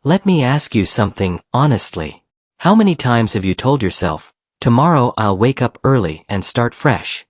Let me ask you something honestly. How many times have you told yourself, tomorrow I'll wake up early and start fresh?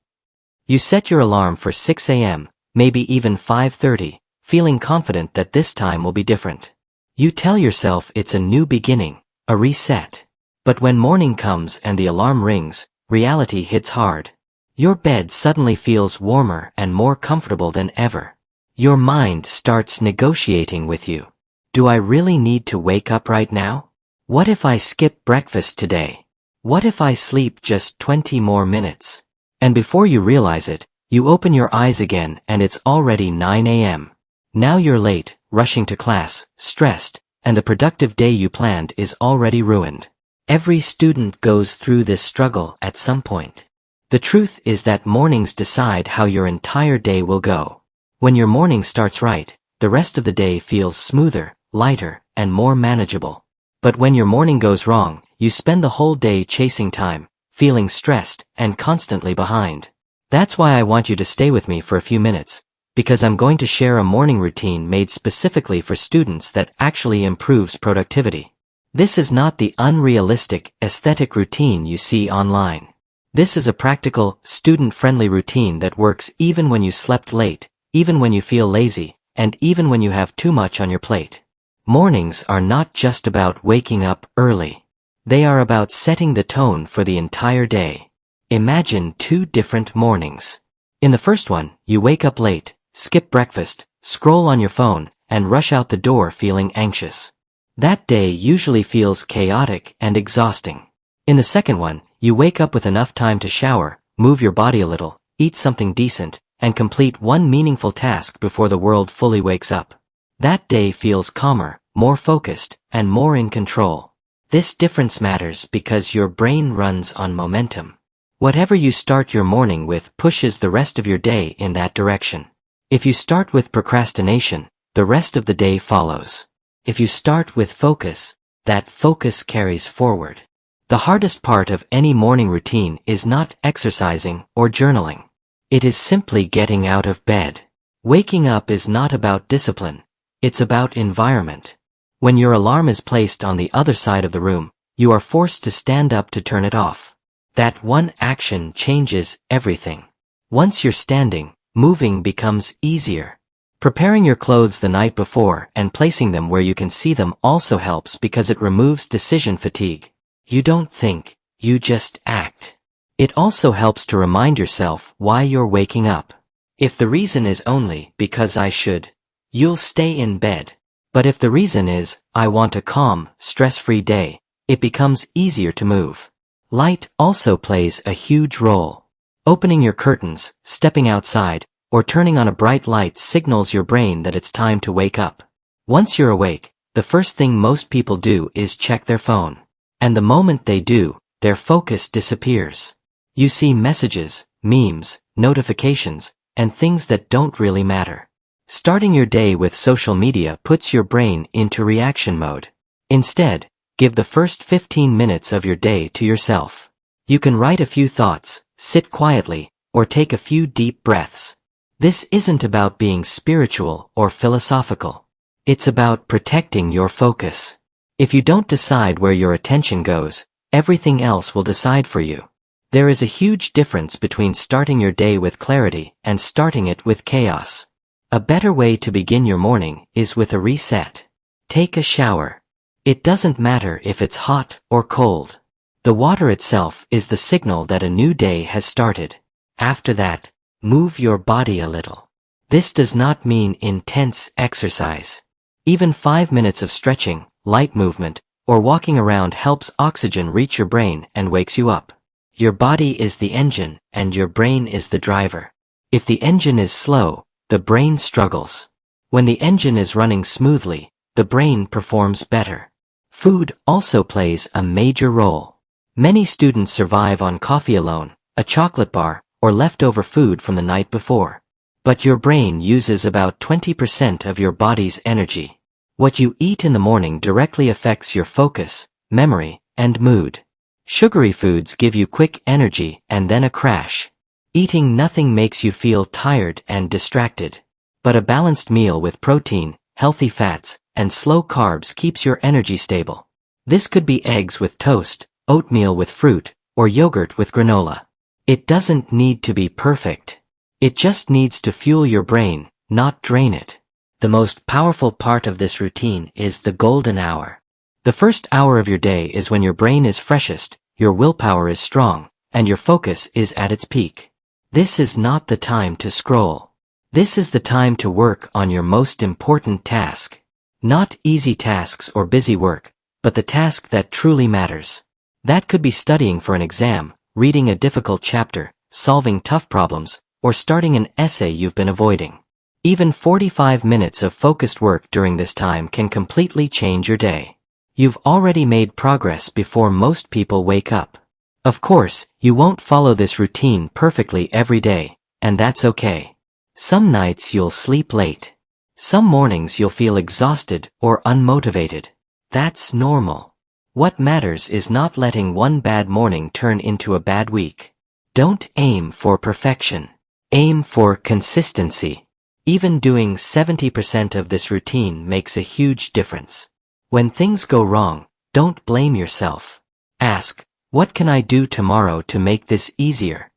You set your alarm for 6 a.m., maybe even 5:30, feeling confident that this time will be different. You tell yourself it's a new beginning, a reset. But when morning comes and the alarm rings, reality hits hard. Your bed suddenly feels warmer and more comfortable than ever. Your mind starts negotiating with you. Do I really need to wake up right now? What if I skip breakfast today? What if I sleep just 20 more minutes? And before you realize it, you open your eyes again and it's already 9 a.m. Now you're late, rushing to class, stressed, and the productive day you planned is already ruined. Every student goes through this struggle at some point. The truth is that mornings decide how your entire day will go. When your morning starts right, the rest of the day feels smoother, lighter, and more manageable. But when your morning goes wrong, you spend the whole day chasing time, feeling stressed, and constantly behind. That's why I want you to stay with me for a few minutes, because I'm going to share a morning routine made specifically for students that actually improves productivity. This is not the unrealistic, aesthetic routine you see online. This is a practical, student-friendly routine that works even when you slept late, even when you feel lazy, and even when you have too much on your plate. Mornings are not just about waking up early. They are about setting the tone for the entire day. Imagine 2 different mornings. In the first one, you wake up late, skip breakfast, scroll on your phone, and rush out the door feeling anxious. That day usually feels chaotic and exhausting. In the second one, you wake up with enough time to shower, move your body a little, eat something decent, and complete one meaningful task before the world fully wakes up. That day feels calmer, more focused, and more in control. This difference matters because your brain runs on momentum. Whatever you start your morning with pushes the rest of your day in that direction. If you start with procrastination, the rest of the day follows. If you start with focus, that focus carries forward. The hardest part of any morning routine is not exercising or journaling. It is simply getting out of bed. Waking up is not about discipline. It's about environment. When your alarm is placed on the other side of the room, you are forced to stand up to turn it off. That one action changes everything. Once you're standing, moving becomes easier. Preparing your clothes the night before and placing them where you can see them also helps because it removes decision fatigue. You don't think, you just act. It also helps to remind yourself why you're waking up. If the reason is only because I should, you'll stay in bed. But if the reason is, I want a calm, stress-free day, it becomes easier to move. Light also plays a huge role. Opening your curtains, stepping outside, or turning on a bright light signals your brain that it's time to wake up. Once you're awake, the first thing most people do is check their phone. And the moment they do, their focus disappears. You see messages, memes, notifications, and things that don't really matter. Starting your day with social media puts your brain into reaction mode. Instead, give the first 15 minutes of your day to yourself. You can write a few thoughts, sit quietly, or take a few deep breaths. This isn't about being spiritual or philosophical. It's about protecting your focus. If you don't decide where your attention goes, everything else will decide for you. There is a huge difference between starting your day with clarity and starting it with chaos. A better way to begin your morning is with a reset. Take a shower. It doesn't matter if it's hot or cold. The water itself is the signal that a new day has started. After that, move your body a little. This does not mean intense exercise. Even 5 minutes of stretching, light movement, or walking around helps oxygen reach your brain and wakes you up. Your body is the engine, and your brain is the driver. If the engine is slow, the brain struggles. When the engine is running smoothly, the brain performs better. Food also plays a major role. Many students survive on coffee alone, a chocolate bar, or leftover food from the night before. But your brain uses about 20% of your body's energy. What you eat in the morning directly affects your focus, memory, and mood. Sugary foods give you quick energy and then a crash. Eating nothing makes you feel tired and distracted. But a balanced meal with protein, healthy fats, and slow carbs keeps your energy stable. This could be eggs with toast, oatmeal with fruit, or yogurt with granola. It doesn't need to be perfect. It just needs to fuel your brain, not drain it. The most powerful part of this routine is the golden hour. The first hour of your day is when your brain is freshest, your willpower is strong, and your focus is at its peak. This is not the time to scroll. This is the time to work on your most important task. Not easy tasks or busy work, but the task that truly matters. That could be studying for an exam, reading a difficult chapter, solving tough problems, or starting an essay you've been avoiding. Even 45 minutes of focused work during this time can completely change your day. You've already made progress before most people wake up. Of course, you won't follow this routine perfectly every day, and that's okay. Some nights you'll sleep late. Some mornings you'll feel exhausted or unmotivated. That's normal. What matters is not letting one bad morning turn into a bad week. Don't aim for perfection. Aim for consistency. Even doing 70% of this routine makes a huge difference. When things go wrong, don't blame yourself. Ask, what can I do tomorrow to make this easier?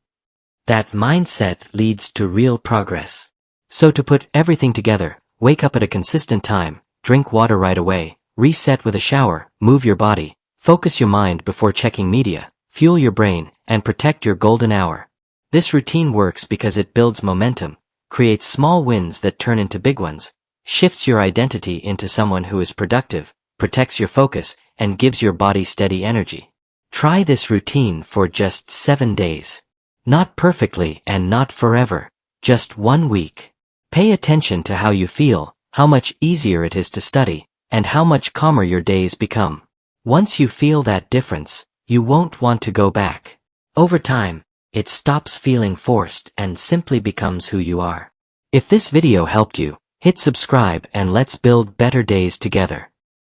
That mindset leads to real progress. So to put everything together, wake up at a consistent time, drink water right away, reset with a shower, move your body, focus your mind before checking media, fuel your brain, and protect your golden hour. This routine works because it builds momentum, creates small wins that turn into big ones, shifts your identity into someone who is productive, protects your focus, and gives your body steady energy. Try this routine for just 7 days. Not perfectly and not forever, just 1 week. Pay attention to how you feel, how much easier it is to study, and how much calmer your days become. Once you feel that difference, you won't want to go back. Over time, it stops feeling forced and simply becomes who you are. If this video helped you, hit subscribe and let's build better days together.